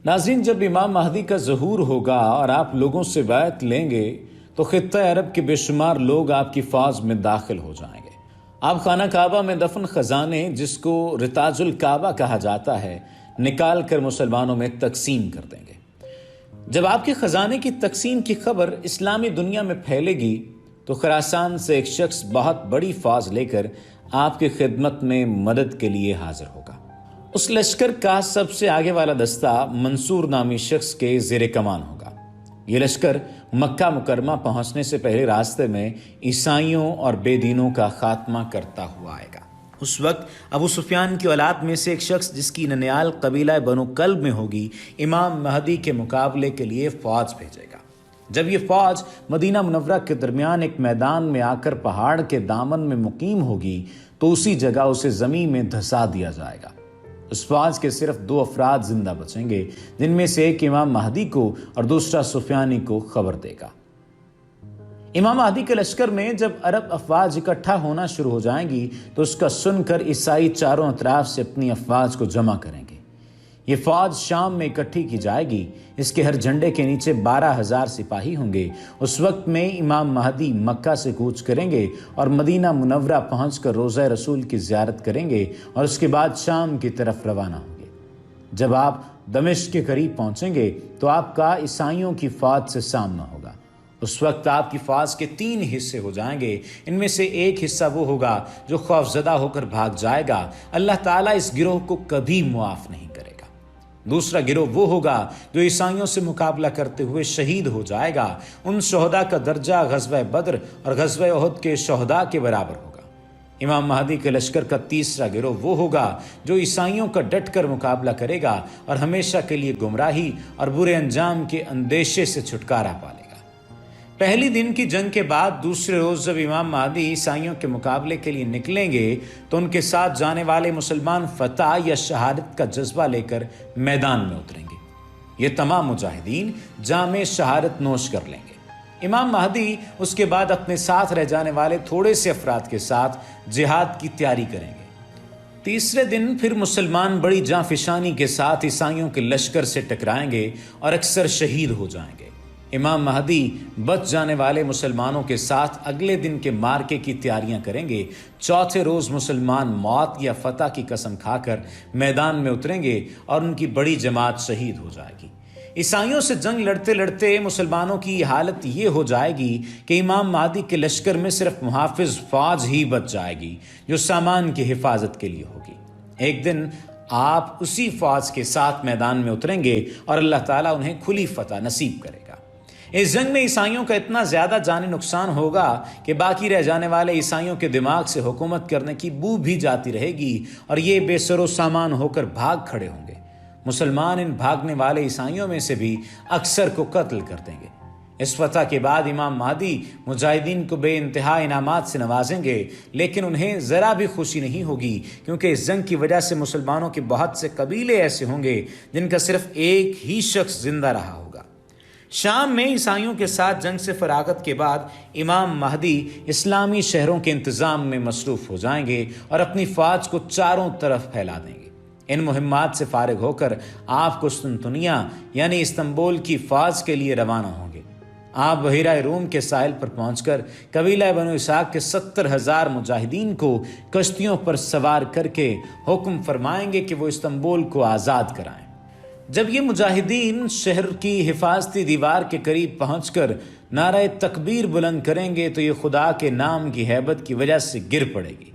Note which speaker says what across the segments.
Speaker 1: ناظرین، جب امام مہدی کا ظہور ہوگا اور آپ لوگوں سے بیعت لیں گے تو خطہ عرب کے بے شمار لوگ آپ کی فوج میں داخل ہو جائیں گے۔ آپ خانہ کعبہ میں دفن خزانے، جس کو رتاج الکعبہ کہا جاتا ہے، نکال کر مسلمانوں میں تقسیم کر دیں گے۔ جب آپ کے خزانے کی تقسیم کی خبر اسلامی دنیا میں پھیلے گی تو خراسان سے ایک شخص بہت بڑی فوج لے کر آپ کی خدمت میں مدد کے لیے حاضر ہوگا۔ اس لشکر کا سب سے آگے والا دستہ منصور نامی شخص کے زیر کمان ہوگا۔ یہ لشکر مکہ مکرمہ پہنچنے سے پہلے راستے میں عیسائیوں اور بے دینوں کا خاتمہ کرتا ہوا آئے گا۔ اس وقت ابو سفیان کی اولاد میں سے ایک شخص، جس کی ننیال قبیلہ بنو کلب میں ہوگی، امام مہدی کے مقابلے کے لیے فوج بھیجے گا۔ جب یہ فوج مدینہ منورہ کے درمیان ایک میدان میں آ کر پہاڑ کے دامن میں مقیم ہوگی تو اسی جگہ اسے زمین میں دھسا دیا جائے گا۔ اس فوج کے صرف 2 افراد زندہ بچیں گے، جن میں سے ایک امام مہدی کو اور دوسرا سفیانی کو خبر دے گا۔ امام مہدی کے لشکر میں جب عرب افواج اکٹھا ہونا شروع ہو جائیں گی تو اس کا سن کر عیسائی چاروں اطراف سے اپنی افواج کو جمع کریں گے۔ یہ فوج شام میں اکٹھی کی جائے گی۔ اس کے ہر جھنڈے کے نیچے 12,000 سپاہی ہوں گے۔ اس وقت میں امام مہدی مکہ سے کوچ کریں گے اور مدینہ منورہ پہنچ کر روضہ رسول کی زیارت کریں گے اور اس کے بعد شام کی طرف روانہ ہوں گے۔ جب آپ دمشق کے قریب پہنچیں گے تو آپ کا عیسائیوں کی فوج سے سامنا ہوگا۔ اس وقت آپ کی فوج کے 3 حصے ہو جائیں گے۔ ان میں سے ایک حصہ وہ ہوگا جو خوفزدہ ہو کر بھاگ جائے گا۔ اللہ تعالیٰ اس گروہ کو کبھی معاف نہیں کرے گا۔ دوسرا گروہ وہ ہوگا جو عیسائیوں سے مقابلہ کرتے ہوئے شہید ہو جائے گا۔ ان شہداء کا درجہ غزوہ بدر اور غزوہ احد کے شہداء کے برابر ہوگا۔ امام مہدی کے لشکر کا تیسرا گروہ وہ ہوگا جو عیسائیوں کا ڈٹ کر مقابلہ کرے گا اور ہمیشہ کے لیے گمراہی اور برے انجام کے اندیشے سے چھٹکارا پالے گا۔ پہلی دن کی جنگ کے بعد دوسرے روز جب امام مہدی عیسائیوں کے مقابلے کے لیے نکلیں گے تو ان کے ساتھ جانے والے مسلمان فتح یا شہادت کا جذبہ لے کر میدان میں اتریں گے۔ یہ تمام مجاہدین جام شہادت نوش کر لیں گے۔ امام مہدی اس کے بعد اپنے ساتھ رہ جانے والے تھوڑے سے افراد کے ساتھ جہاد کی تیاری کریں گے۔ تیسرے دن پھر مسلمان بڑی جاں فشانی کے ساتھ عیسائیوں کے لشکر سے ٹکرائیں گے اور اکثر شہید ہو جائیں گے۔ امام مہدی بچ جانے والے مسلمانوں کے ساتھ اگلے دن کے مارکے کی تیاریاں کریں گے۔ چوتھے روز مسلمان موت یا فتح کی قسم کھا کر میدان میں اتریں گے اور ان کی بڑی جماعت شہید ہو جائے گی۔ عیسائیوں سے جنگ لڑتے لڑتے مسلمانوں کی حالت یہ ہو جائے گی کہ امام مہدی کے لشکر میں صرف محافظ فوج ہی بچ جائے گی جو سامان کی حفاظت کے لیے ہوگی۔ ایک دن آپ اسی فوج کے ساتھ میدان میں اتریں گے اور اللہ تعالیٰ انہیں کھلی فتح نصیب کرے گا۔ اس جنگ میں عیسائیوں کا اتنا زیادہ جانی نقصان ہوگا کہ باقی رہ جانے والے عیسائیوں کے دماغ سے حکومت کرنے کی بو بھی جاتی رہے گی اور یہ بے سر و سامان ہو کر بھاگ کھڑے ہوں گے۔ مسلمان ان بھاگنے والے عیسائیوں میں سے بھی اکثر کو قتل کر دیں گے۔ اس فتح کے بعد امام مہدی مجاہدین کو بے انتہا انعامات سے نوازیں گے، لیکن انہیں ذرا بھی خوشی نہیں ہوگی، کیونکہ اس جنگ کی وجہ سے مسلمانوں کے بہت سے قبیلے ایسے ہوں گے جن کا صرف ایک ہی شخص زندہ رہا ہوگا۔ شام میں عیسائیوں کے ساتھ جنگ سے فراغت کے بعد امام مہدی اسلامی شہروں کے انتظام میں مصروف ہو جائیں گے اور اپنی فوج کو چاروں طرف پھیلا دیں گے۔ ان مہمات سے فارغ ہو کر آپ قسطنطنیہ یعنی استنبول کی فوج کے لیے روانہ ہوں گے۔ آپ بحیرہ روم کے ساحل پر پہنچ کر قبیلہ بنو اسحاق کے 70,000 مجاہدین کو کشتیوں پر سوار کر کے حکم فرمائیں گے کہ وہ استنبول کو آزاد کرائیں۔ جب یہ مجاہدین شہر کی حفاظتی دیوار کے قریب پہنچ کر نعرہ تکبیر بلند کریں گے تو یہ خدا کے نام کی ہیبت کی وجہ سے گر پڑے گی۔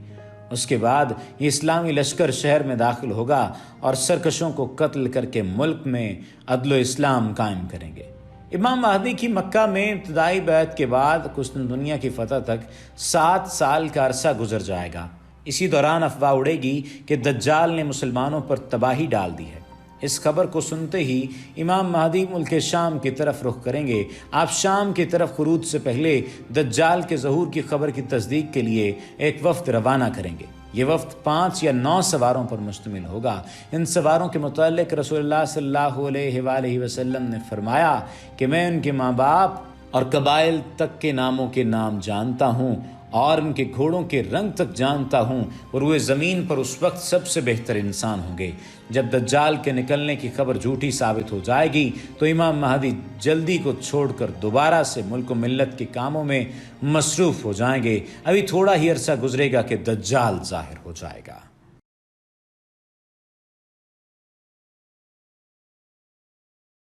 Speaker 1: اس کے بعد یہ اسلامی لشکر شہر میں داخل ہوگا اور سرکشوں کو قتل کر کے ملک میں عدل و اسلام قائم کریں گے۔ امام مہدی کی مکہ میں ابتدائی بیعت کے بعد قسطنطنیہ کی فتح تک 7 سال کا عرصہ گزر جائے گا۔ اسی دوران افواہ اڑے گی کہ دجال نے مسلمانوں پر تباہی ڈال دی ہے۔ اس خبر کو سنتے ہی امام مہدی ملک شام کی طرف رخ کریں گے۔ آپ شام کی طرف خروج سے پہلے دجال کے ظہور کی خبر کی تصدیق کے لیے ایک وفد روانہ کریں گے۔ یہ وفد 5 یا 9 سواروں پر مشتمل ہوگا۔ ان سواروں کے متعلق رسول اللہ صلی اللہ علیہ وآلہ وسلم نے فرمایا کہ میں ان کے ماں باپ اور قبائل تک کے ناموں کے نام جانتا ہوں اور ان کے گھوڑوں کے رنگ تک جانتا ہوں، اور وہ زمین پر اس وقت سب سے بہتر انسان ہوں گے۔ جب دجال کے نکلنے کی خبر جھوٹی ثابت ہو جائے گی تو امام مہدی جلدی کو چھوڑ کر دوبارہ سے ملک و ملت کے کاموں میں مصروف ہو جائیں گے۔ ابھی تھوڑا ہی عرصہ گزرے گا کہ دجال ظاہر ہو جائے گا۔